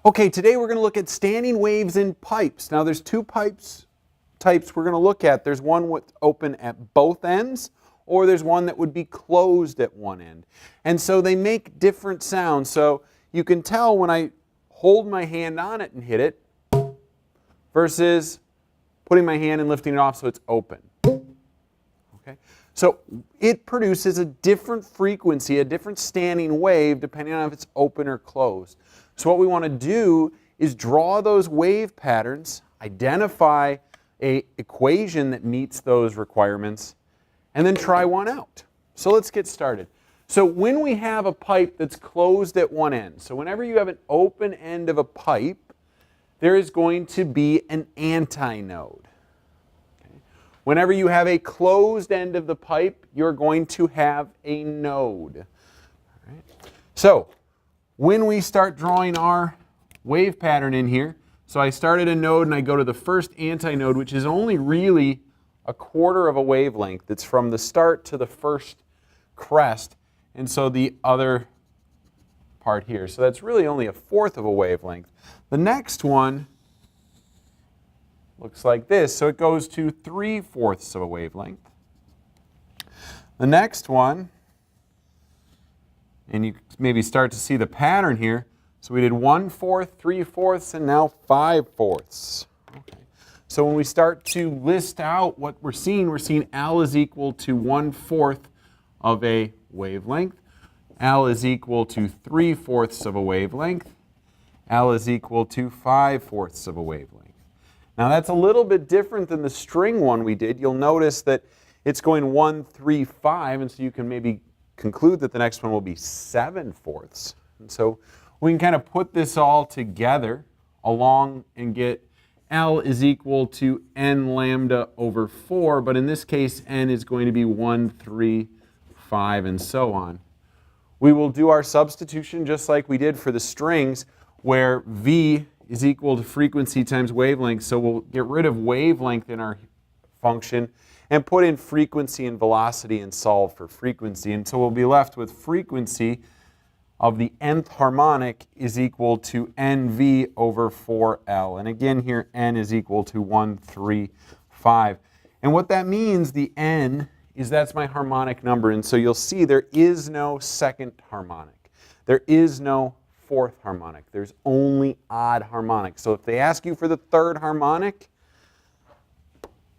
Okay, today we're going to look at standing waves in pipes. Now there's two types we're going to look at. There's one with open at both ends, or there's one that would be closed at one end. And so they make different sounds. So you can tell when I hold my hand on it and hit it versus putting my hand and lifting it off so it's open. Okay? So it produces a different frequency, a different standing wave depending on if it's open or closed. So what we want to do is draw those wave patterns, identify an equation that meets those requirements, and then try one out. So let's get started. So when we have a pipe that's closed at one end, so whenever you have an open end of a pipe, there is going to be an antinode. Okay. Whenever you have a closed end of the pipe, you're going to have a node. All right. So when we start drawing our wave pattern in here, so I started a node and I go to the first antinode, which is only really a quarter of a wavelength. It's from the start to the first crest, and so the other part here. So that's really only a fourth of a wavelength. The next one looks like this, so it goes to 3/4 of a wavelength. The next one, and you maybe start to see the pattern here. So we did 1/4, 3/4, and now 5/4. Okay. So when we start to list out what we're seeing L is equal to 1/4 of a wavelength. L is equal to 3/4 of a wavelength. L is equal to 5/4 of a wavelength. Now that's a little bit different than the string one we did. You'll notice that it's going 1, 3, 5, and so you can maybe conclude that the next one will be 7/4. And so we can kind of put this all together along and get L is equal to n lambda over 4, but in this case n is going to be 1, 3, 5, and so on. We will do our substitution just like we did for the strings, where V is equal to frequency times wavelength, so we'll get rid of wavelength in our function and put in frequency and velocity and solve for frequency. And so we'll be left with frequency of the nth harmonic is equal to NV over 4L. And again here, n is equal to 1, 3, 5. And what that means, the n, is that's my harmonic number. And so you'll see there is no second harmonic. There is no fourth harmonic. There's only odd harmonics. So if they ask you for the third harmonic,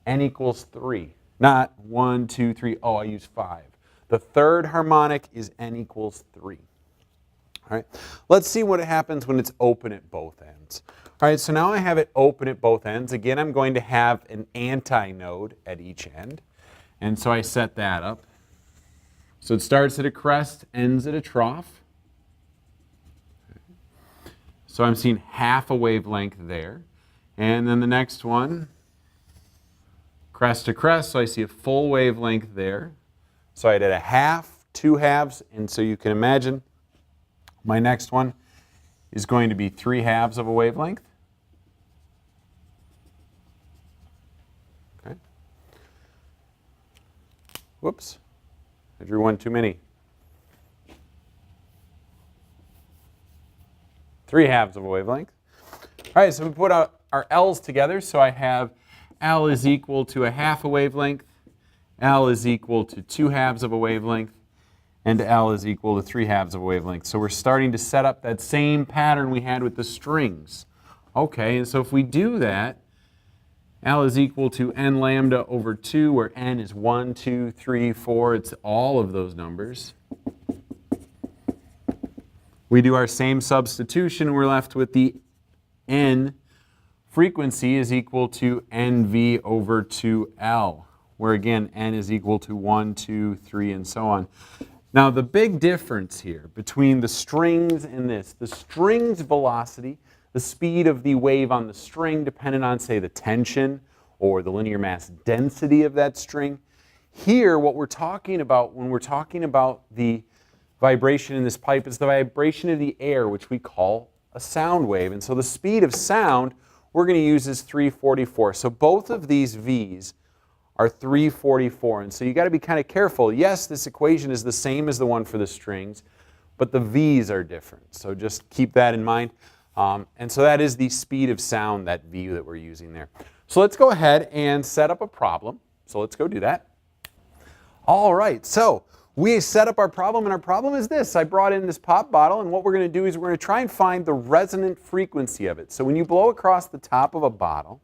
n equals 3. Not 1, 2, 3, oh, I use 5. The third harmonic is n equals 3. All right, let's see what happens when it's open at both ends. All right, so now I have it open at both ends. Again, I'm going to have an antinode at each end. And so I set that up. So it starts at a crest, ends at a trough. So I'm seeing half a wavelength there. And then the next one, crest to crest, so I see a full wavelength there. So I did a half, 2 halves, and so you can imagine my next one is going to be 3 halves of a wavelength. Okay. Whoops, I drew one too many. 3 halves of a wavelength. All right, so we put our L's together, so I have L is equal to a half a wavelength, L is equal to 2 halves of a wavelength, and L is equal to 3 halves of a wavelength. So we're starting to set up that same pattern we had with the strings. Okay, and so if we do that, L is equal to n lambda over 2, where n is 1, 2, 3, 4, it's all of those numbers. We do our same substitution, we're left with the n frequency is equal to NV over 2L, where again, n is equal to 1, 2, 3, and so on. Now the big difference here between the strings and this, the string's velocity, the speed of the wave on the string dependent on, say, the tension or the linear mass density of that string. Here, what we're talking about when we're talking about the vibration in this pipe is the vibration of the air, which we call a sound wave. And so the speed of sound we're going to use is 344. So both of these V's are 344. And so you got to be kind of careful. Yes, this equation is the same as the one for the strings, but the V's are different. So just keep that in mind. And so that is the speed of sound, that V that we're using there. So let's go ahead and set up a problem. So let's go do that. All right, so we set up our problem, and our problem is this. I brought in this pop bottle, and what we're going to do is we're going to try and find the resonant frequency of it. So when you blow across the top of a bottle,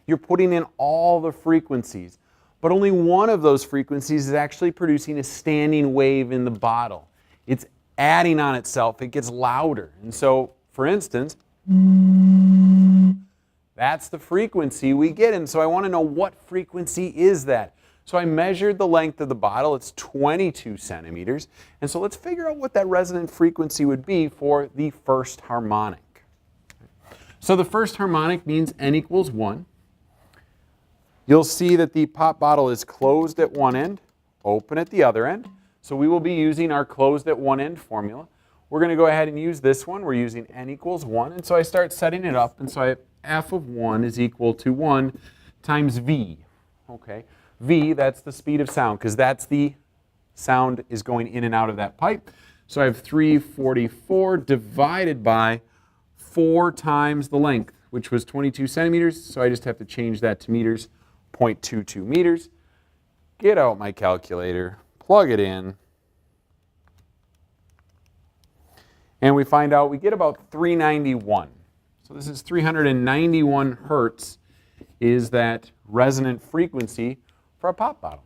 you're putting in all the frequencies, but only one of those frequencies is actually producing a standing wave in the bottle. It's adding on itself. It gets louder. And so, for instance, that's the frequency we get. And so I want to know, what frequency is that? So I measured the length of the bottle. It's 22 centimeters. And so let's figure out what that resonant frequency would be for the first harmonic. So the first harmonic means n equals 1. You'll see that the pop bottle is closed at one end, open at the other end. So we will be using our closed at one end formula. We're going to go ahead and use this one. We're using n equals 1. And so I start setting it up. And so I have f of 1 is equal to 1 times v. Okay. V, that's the speed of sound, because that's the sound is going in and out of that pipe. So I have 344 divided by 4 times the length, which was 22 centimeters. So I just have to change that to meters, 0.22 meters. Get out my calculator, plug it in, and we find out we get about 391. So this is 391 hertz is that resonant frequency for a pop bottle.